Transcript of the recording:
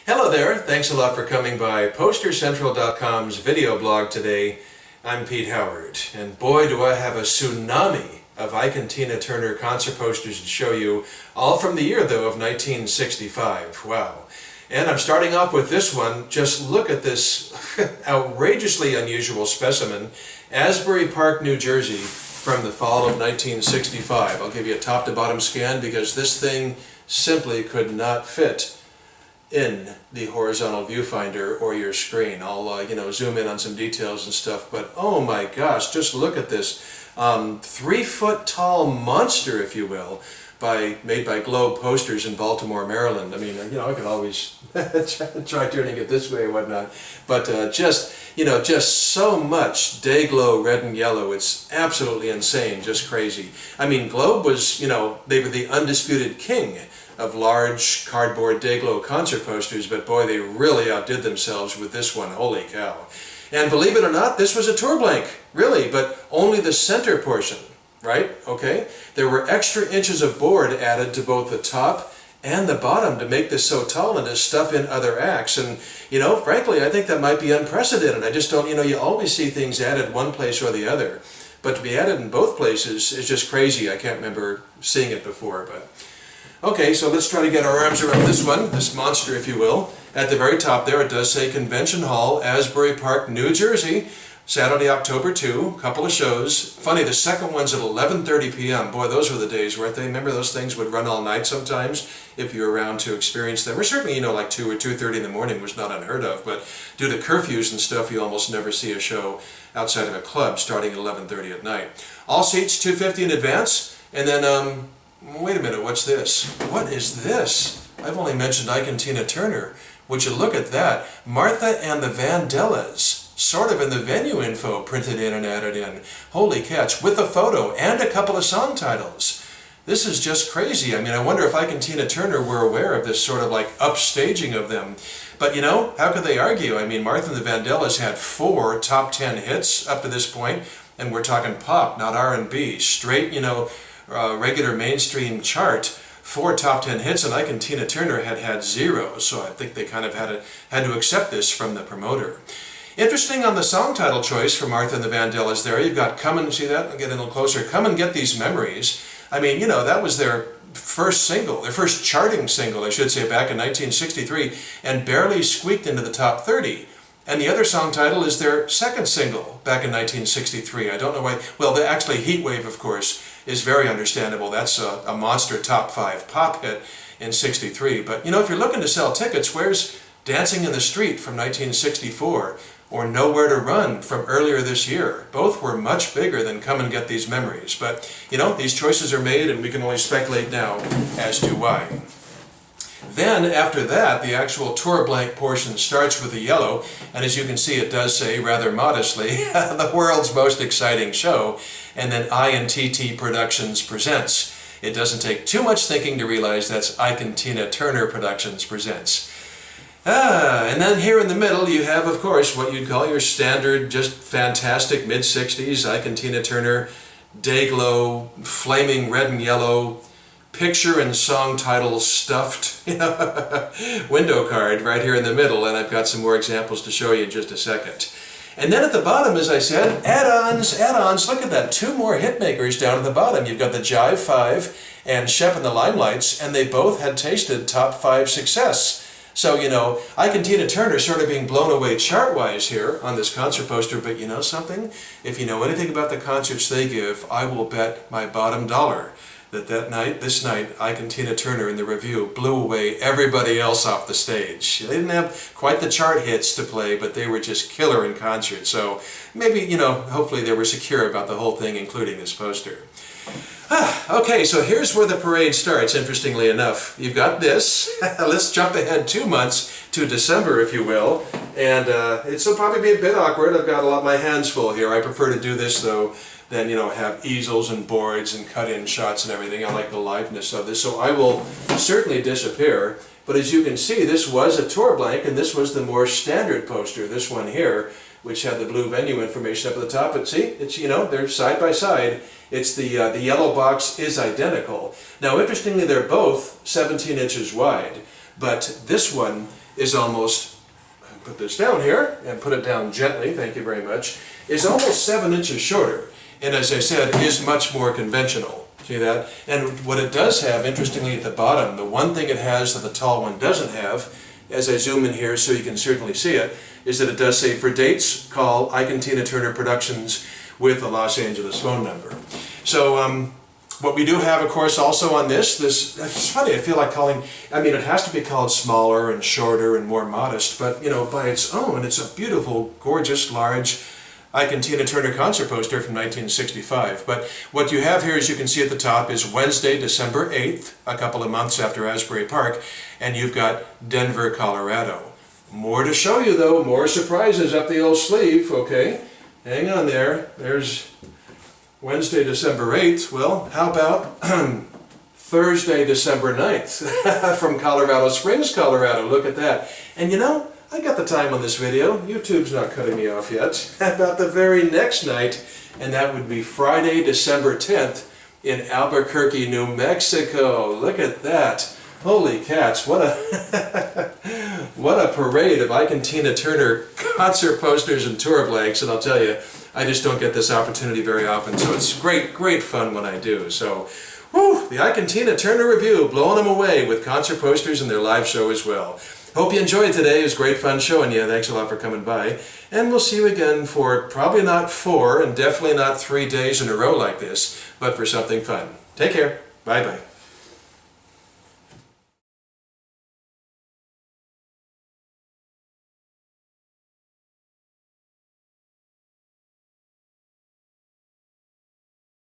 Hello there, thanks a lot for coming by PosterCentral.com's video blog today. I'm Pete Howard, and boy do I have a tsunami of Ike Tina Turner concert posters to show you, all from the year though of 1965. Wow. And I'm starting off with this one. Just look at this outrageously unusual specimen, Asbury Park, New Jersey, from the fall of 1965. I'll give you a top to bottom scan because this thing simply could not fit in the horizontal viewfinder or your screen. I'll zoom in on some details and stuff, but oh my gosh, just look at this 3-foot tall monster, if you will, made by Globe Posters in Baltimore, Maryland. I mean, I could always try turning it this way and whatnot, but just so much Day-Glo red and yellow. It's absolutely insane, just crazy. I mean, Globe was, they were the undisputed king of large cardboard Day-Glo concert posters, but boy, they really outdid themselves with this one. Holy cow. And believe it or not, this was a tour blank, really, but only the center portion, right? Okay? There were extra inches of board added to both the top and the bottom to make this so tall and to stuff in other acts. And, frankly, I think that might be unprecedented. I just don't, you always see things added one place or the other. But to be added in both places is just crazy. I can't remember seeing it before, but... Okay, so let's try to get our arms around this one, this monster, if you will. At the very top there, it does say Convention Hall, Asbury Park, New Jersey, Saturday, October 2, couple of shows. Funny, the second one's at 11:30 p.m. Boy, those were the days, weren't they? Remember those things would run all night sometimes, if you were around to experience them. Or certainly, like 2 or 2:30 in the morning was not unheard of, but due to curfews and stuff, you almost never see a show outside of a club starting at 11:30 at night. All seats $250 in advance, and then, wait a minute, what's this? What is this? I've only mentioned Ike Tina Turner. Would you look at that? Martha and the Vandellas, sort of in the venue info printed in and added in. Holy catch, with a photo and a couple of song titles. This is just crazy. I mean, I wonder if Ike and Tina Turner were aware of this sort of like upstaging of them. But how could they argue? I mean, Martha and the Vandellas had 4 top 10 hits up to this point, and we're talking pop, not R&B. Straight, regular mainstream chart, 4 top 10 hits, and Ike and Tina Turner had 0, so I think they kind of had to accept this from the promoter. Interesting on the song title choice for Martha and the Vandellas there, you've got Come and, see that? I'll get in a little closer, Come and Get These Memories. I mean, that was their first single, their first charting single, I should say, back in 1963, and barely squeaked into the top 30. And the other song title is their second single back in 1963. I don't know why. Well, actually Heat Wave, of course, is very understandable. That's a monster top 5 pop hit in '63. But, if you're looking to sell tickets, where's Dancing in the Street from 1964 or Nowhere to Run from earlier this year? Both were much bigger than Come and Get These Memories. But, these choices are made, and we can only speculate now as to why. Then, after that, the actual tour blank portion starts with the yellow, and as you can see, it does say, rather modestly, the world's most exciting show, and then I&TT Productions presents. It doesn't take too much thinking to realize that's Ike and Tina Turner Productions presents. And then here in the middle, you have, of course, what you'd call your standard, just fantastic mid-60s Ike and Tina Turner, Day-Glo, flaming red and yellow, picture and song title stuffed window card right here in the middle, and I've got some more examples to show you in just a second. And then at the bottom, as I said, add-ons. Look at that, 2 more hit makers down at the bottom. You've got the Jive 5 and Shep and the Limelights, and they both had tasted top 5 success. So, Ike and Tina Turner sort of being blown away chart-wise here on this concert poster, but you know something? If you know anything about the concerts they give, I will bet my bottom dollar that this night, Ike and Tina Turner in the review blew away everybody else off the stage. They didn't have quite the chart hits to play, but they were just killer in concert. So maybe, hopefully they were secure about the whole thing, including this poster. Okay, so here's where the parade starts, interestingly enough. You've got this. Let's jump ahead 2 months to December, if you will. And it'll probably be a bit awkward. I've got my hands full here. I prefer to do this, though, than, have easels and boards and cut-in shots and everything. I like the liveness of this, so I will certainly disappear. But as you can see, this was a tour blank, and this was the more standard poster, this one here, which had the blue venue information up at the top. But see, it's, they're side by side. It's the yellow box is identical. Now, interestingly, they're both 17 inches wide. but this one is almost, put this down here and put it down gently, thank you very much, is almost 7 inches shorter, and as I said, is much more conventional. See that? And what it does have, interestingly at the bottom, the one thing it has that the tall one doesn't have, as I zoom in here so you can certainly see it, is that it does say, for dates, call Ike Tina Turner Productions with the Los Angeles phone number. So what we do have, of course, also on this, it's funny, I feel like calling, I mean, it has to be called smaller and shorter and more modest, but, you know, by its own, it's a beautiful, gorgeous, large Ike Tina Turner concert poster from 1965. But what you have here, as you can see at the top, is Wednesday, December 8th, a couple of months after Asbury Park, and you've got Denver, Colorado. More to show you, though, more surprises up the old sleeve, okay? Hang on there. There's Wednesday, December 8th. Well, how about Thursday, December 9th from Colorado Springs, Colorado. Look at that. And you know, I got the time on this video. YouTube's not cutting me off yet. About the very next night, and that would be Friday, December 10th in Albuquerque, New Mexico. Look at that. Holy cats, what a what a parade of Ike and Tina Turner concert posters and tour blanks, and I'll tell you, I just don't get this opportunity very often, so it's great fun when I do. So, whew, the Ike and Tina Turner review, blowing them away with concert posters and their live show as well. Hope you enjoyed today. It was great fun showing you. Thanks a lot for coming by, and we'll see you again for probably not 4 and definitely not 3 days in a row like this, but for something fun. Take care. Bye-bye.